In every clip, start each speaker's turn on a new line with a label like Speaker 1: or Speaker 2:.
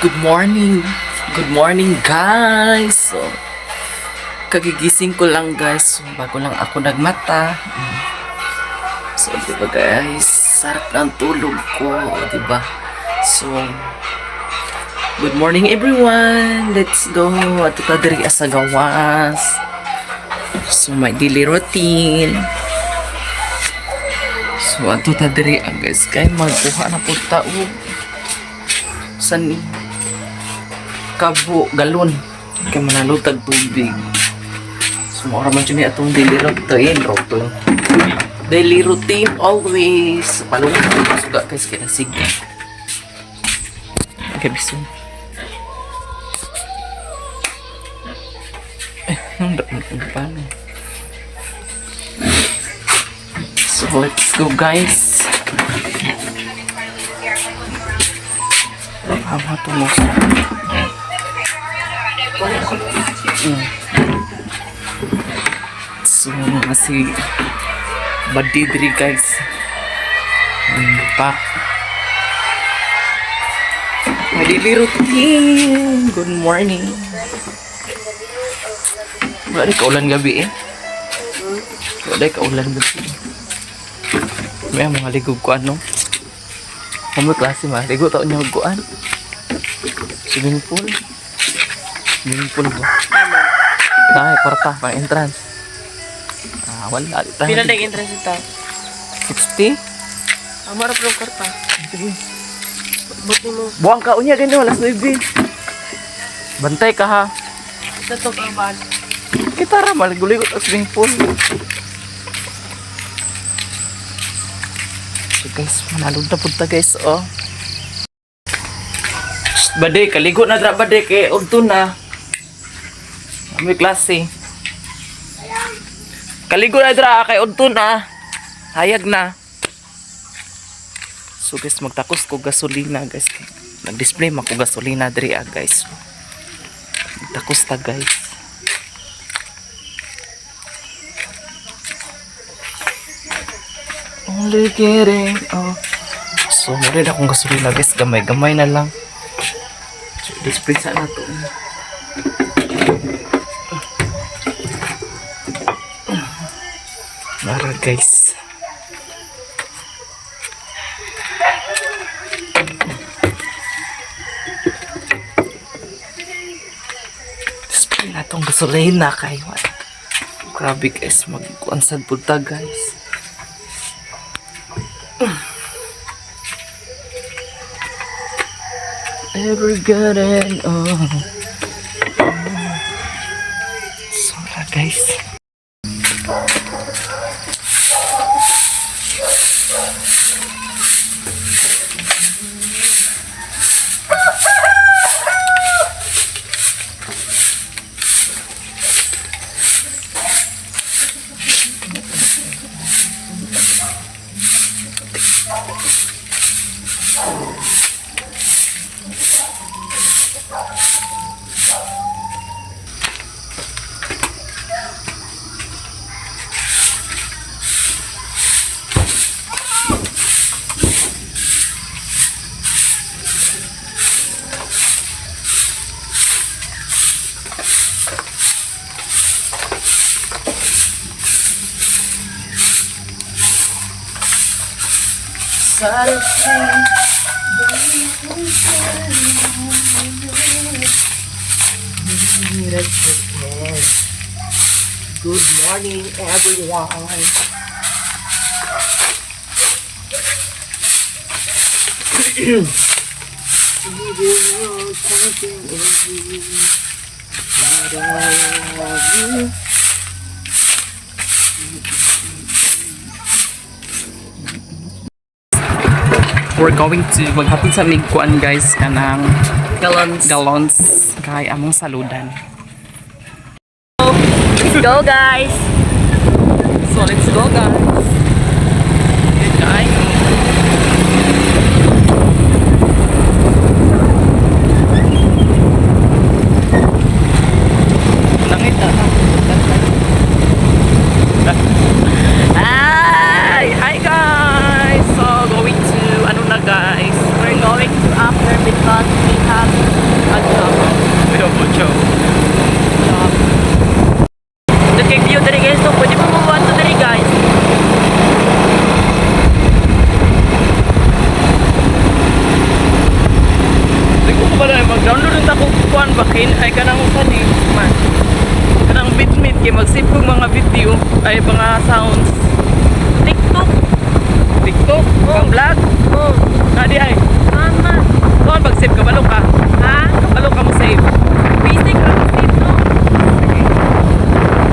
Speaker 1: Good morning. Good morning, guys. So, kagigising ko lang, guys. So, bago lang ako nagmata. So, diba, guys? Sarap ng tulog ko, diba? So, good morning, everyone. Let's go. Ato ta diri sa gawas. So, my daily routine. So, ato ta diri, guys. Kaya magkuha na po tao. San kabo galon kay manalutag tubig. Sumora man yun atong daily routine always palungan suga guys kaya sige okay biso nang paano. So let's go, guys. Apa tuh mo so masih berdiri, guys. Pak daily routine. Good morning. Wala kaulan gabi wala kaulan gabi. May mga ligog ko ano kami klase mah ligo tao niya guan swimming pool ba tayo kwarta pang entrance wala tayo
Speaker 2: pila na entrance ito
Speaker 1: 60
Speaker 2: amara pro kwarta
Speaker 1: sige
Speaker 2: buti mo
Speaker 1: buwang ka unya ganyan alas 9 bantay ka ha
Speaker 2: ito ang ban
Speaker 1: kita ramal guligo sa swimming pool. So guys, manalod na punta, guys. Bade, kaligo na dra bade kay udto na. May klase. Kaligo na dra kay udto na. Hayag na. So guys, magtakos ko gasolina, guys. Nag-display man ko gasolina diri guys. Magtakos ta, guys. Only kidding. So, meron akong gasolina, guys. Gamay-gamay na lang. So, display sana to. Mara, guys. Display na tong gasolina kayo. Grabe, guys. Mag-kuansad punta, guys. Ever getting so guys. Good morning, everyone. We're going to maghatid sa migkuan, guys, kanang gallons kay among saludan.
Speaker 2: let's go, guys.
Speaker 1: So let's go, guys. Good guys. Nakita na. Hi guys. So going to ano na, guys.
Speaker 2: We're going to after because we have
Speaker 1: Para mag-download ng takong kuan bakin ay kanang usan ni man. Kanang bitmit kay mag-save kong mga video ay mga sounds.
Speaker 2: TikTok.
Speaker 1: TikTok, pang vlog.
Speaker 2: Oh.
Speaker 1: Kadi ay.
Speaker 2: Mama.
Speaker 1: Kuan mag-save kabalo ka.
Speaker 2: Ha?
Speaker 1: Kabalo ka mo save.
Speaker 2: Basic lang dito.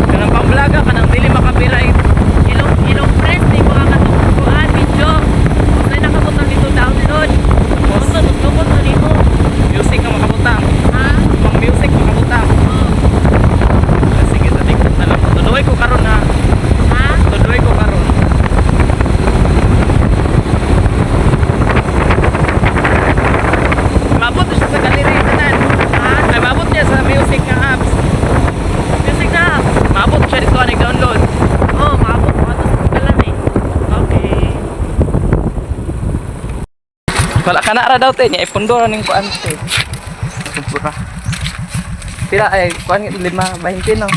Speaker 1: Kanang pang vlog ka kanang dili makapiright.
Speaker 2: Ilong press ni mga katukuan video. Kung nakabutang dito download. Tugtog ko nimo.
Speaker 1: Music ka makabutang.
Speaker 2: Ha?
Speaker 1: Pang music makabutang.
Speaker 2: Oh.
Speaker 1: Sige, sa TikTok na lang. Tuloy ko karon ha.
Speaker 2: Ha?
Speaker 1: Tuloy ko karon. Mabot siya sa gallery tanan.
Speaker 2: Ha?
Speaker 1: Ay mabot niya sa music nga apps.
Speaker 2: Music na.
Speaker 1: Mabot siya dito ang download.
Speaker 2: Oh, maabot ko ato sa kalan eh.
Speaker 1: Okay. Wala ka na ra daw te niya ipundura ning kuan te. Pundura. Pila ay kuan 5 20 no.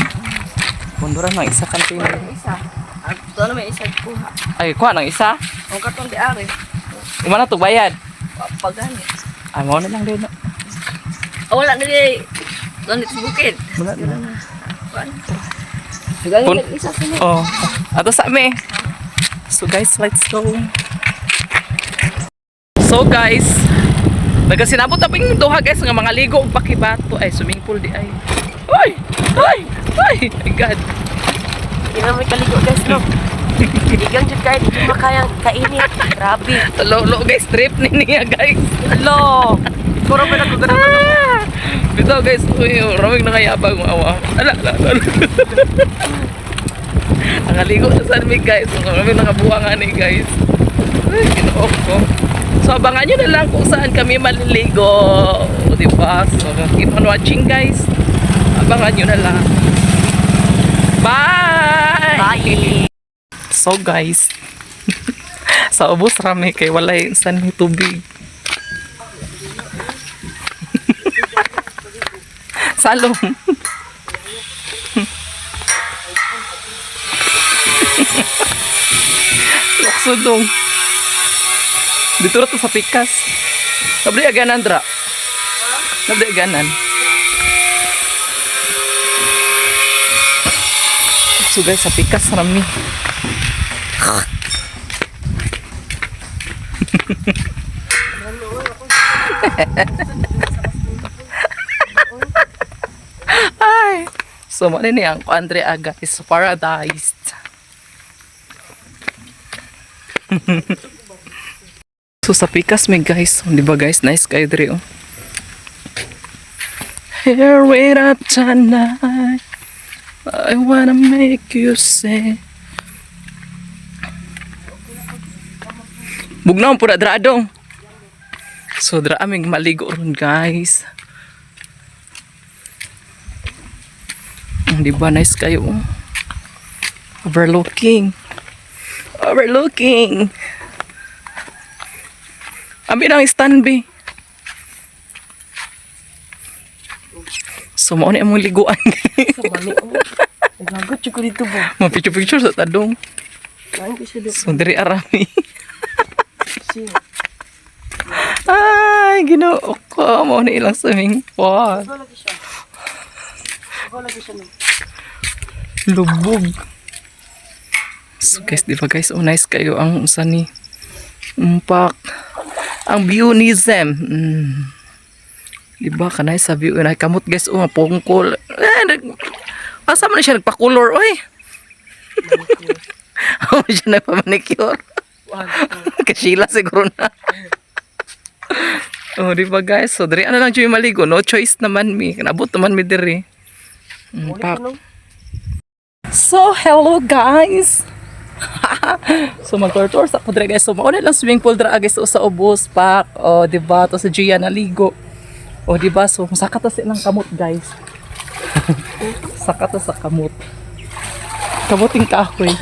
Speaker 1: Pundura ng isa kantin.
Speaker 2: Isa. Ito na may isa kuha.
Speaker 1: Ay kuan ang isa.
Speaker 2: Ang karton di ari.
Speaker 1: Umana to bayad.
Speaker 2: Pagani.
Speaker 1: Ay mo na lang din. No?
Speaker 2: Oh, wala na di. Doon dito sa bukid.
Speaker 1: Wala na.
Speaker 2: Kuan. Sige,
Speaker 1: Pun-
Speaker 2: isa sa ni.
Speaker 1: Oh, ato sa me. So guys, let's go. So guys, nagasinabot na ping duha guys nga mga ligo ug pakibato ay swimming pool di ay. Ay! Ay! Ay! My God.
Speaker 2: Hindi na may kaligo guys, no? Igang jud kahit hindi makayang kainit. Grabe.
Speaker 1: Lolo guys, trip ni niya guys.
Speaker 2: Hello! Puro ba na ko ganun?
Speaker 1: Ah! Bitaw guys, uy, ramig na kayabang mo awa. Ala. Ang aligo sa sanmig guys. Ang ramig nakabuha nga ni guys. Ay, kinuok ko. So abangan nyo na lang kung saan kami maliligo. O diba? So keep on watching guys. Abangan nyo na lang. Bye!
Speaker 2: Bye!
Speaker 1: So guys, sa ubos rami kay walay san may tubig. Salom. Loksudong. Dito ra to sa pikas. Sabri aganan dra. Sabri aganan. So guys, sa pikas rami. Ay. So mo ni ang Andre Aga is paradise. So sa pikas may guys, di ba guys, nice kayo diri oh. Here without tonight, I wanna make you say. Bugnaon pura dra dong. So dra aming maligo ron guys. Di ba nice kayo oh. Overlooking. Abi nang stand be. So mo ni among liguan.
Speaker 2: Sa bali mo. Nagagot ko dito ba?
Speaker 1: Mo picture sa tadong.
Speaker 2: Kain ko siya dito.
Speaker 1: So diri arami.
Speaker 2: Siya.
Speaker 1: Ay, Ginoo ko mo ni ilang swimming pool.
Speaker 2: Ako lagi siya. Ako lagi siya.
Speaker 1: Lubog. So guys, di ba guys, oh nice kayo ang usa ni umpak. Ang view ni Zem. Di ba kanay sa view na kamot guys, oh pungkol. Asa man siya nagpa-color oy. Ako siya nagpa-manicure. Kasila siguro na. Oh, di ba guys? So diri ano lang siya maligo, no choice naman mi. Kanabot naman mi diri. Umpak. So, hello guys! So, mag-tour sa Padre guys. So, mauna lang swimming pool dra guys sa Ubos Park. O, diba? To sa Gia naligo. O, diba? So, saka to silang kamot guys. Saka to sa kamot. Kamuting kahoy.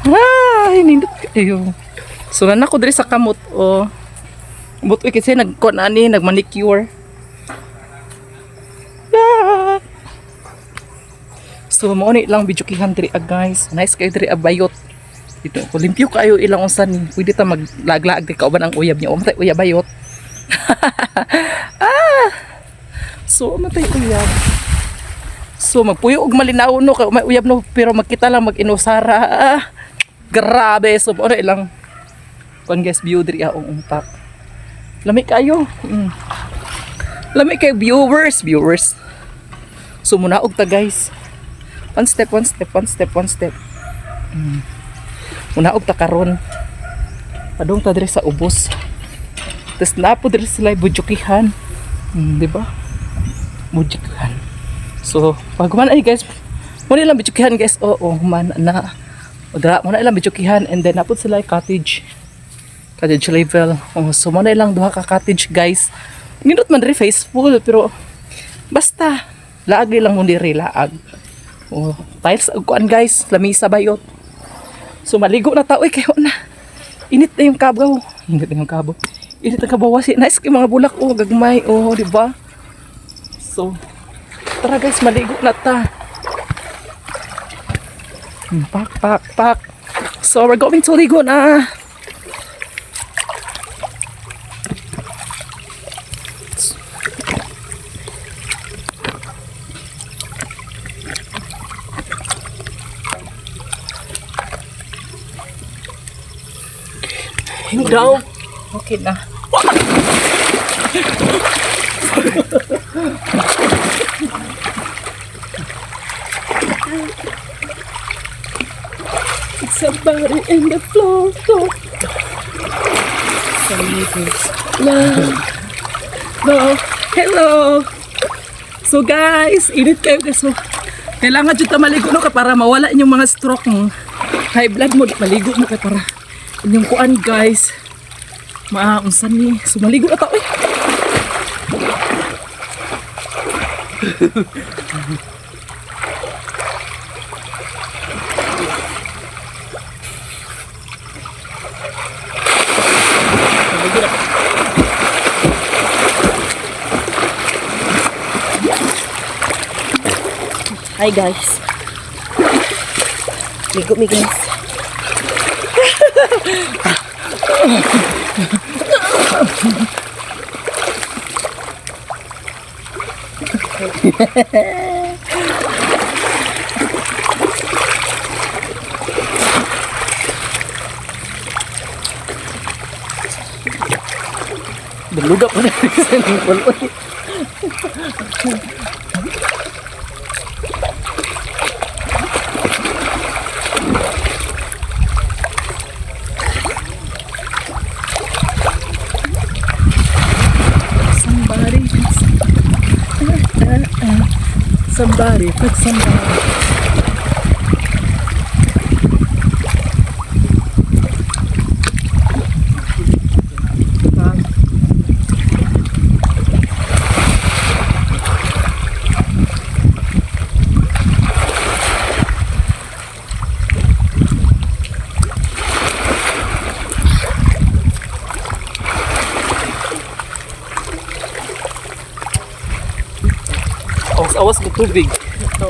Speaker 1: Ay, nindot kayo. So, nanako diri sa kamot. O, butoy kasi nagmanicure. Yeah! So mo ni lang video kihan diri guys. Nice kayo diri bayot. Dito ko limpyo kayo ilang unsan ni. Pwede ta maglaglaag di kauban ang uyab niya. Umtay uyab bayot. So, matay uyab. So, magpuyo og malinaw no, kay may uyab no, pero magkita lang mag-inusara. Grabe, so ano ilang kon guys view diri aong umpak. Lami kayo. Lami kayo viewers. So muna og ta guys. One step. Muna og ta karon. Padung ta diri sa ubos. Tapos napo diri sila budjukihan. Di ba? Budjukihan. So, pag man ay guys, muna lang budjukihan guys. Oo, man na. Dra muna lang budjukihan and then napod sila cottage level. So muna lang duha ka cottage guys. Nindot man diri faithful pero basta laag lang mo diri laag. Tiles og kuan guys, lamisa bayot. So maligo na ta oy kayo na. Init na yung kabaw. Init ang kabaw si nice kay mga bulak gagmay di ba? So tara guys, maligo na ta. Pak. So we're going to ligo na. Daw. Okay na. Somebody in the floor. No. Hello. So guys, init kayo guys. So, kailangan dyan maligo no, para mawala inyong mga stroke mo. High blood mo, maligo mo kay para inyong kuan guys. Maunsan ni. So maligo na tao eh.
Speaker 2: Hi guys. Ligo mi guys.
Speaker 1: Beludak pa na sa nipol. Somebody, put somebody. Awas ke tubig. Ito.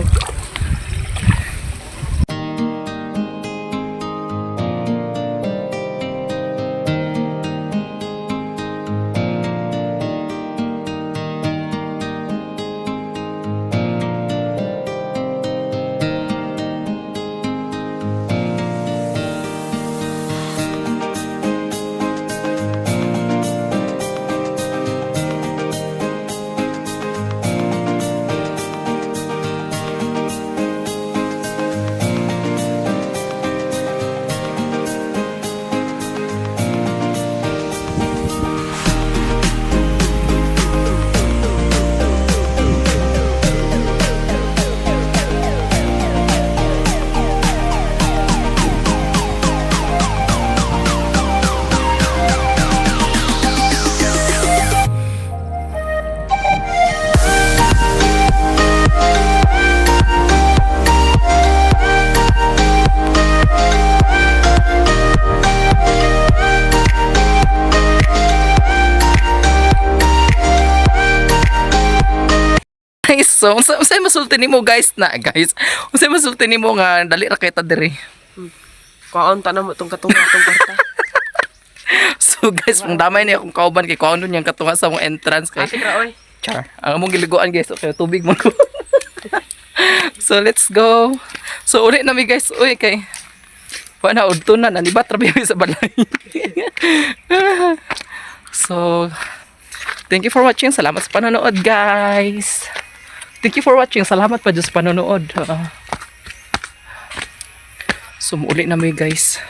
Speaker 1: So, unsay masulti nimo guys na guys. Unsay masulti nimo nga dali ra kay ta diri.
Speaker 2: Kaon ta na mo tong katong kwarta.
Speaker 1: So guys, kung damay niya akong kauban kay kuha nun yung katunga sa mong entrance kay
Speaker 2: Ate ka, oy.
Speaker 1: Char. Ang among giliguan guys, okay, tubig mo ko. So let's go. So uli na mi guys, uy kay wala na udto na nanibat ra mi sa balay. So thank you for watching. Salamat sa panonood guys. Thank you for watching. Salamat pa Diyos sa panonood. So uli na mi guys.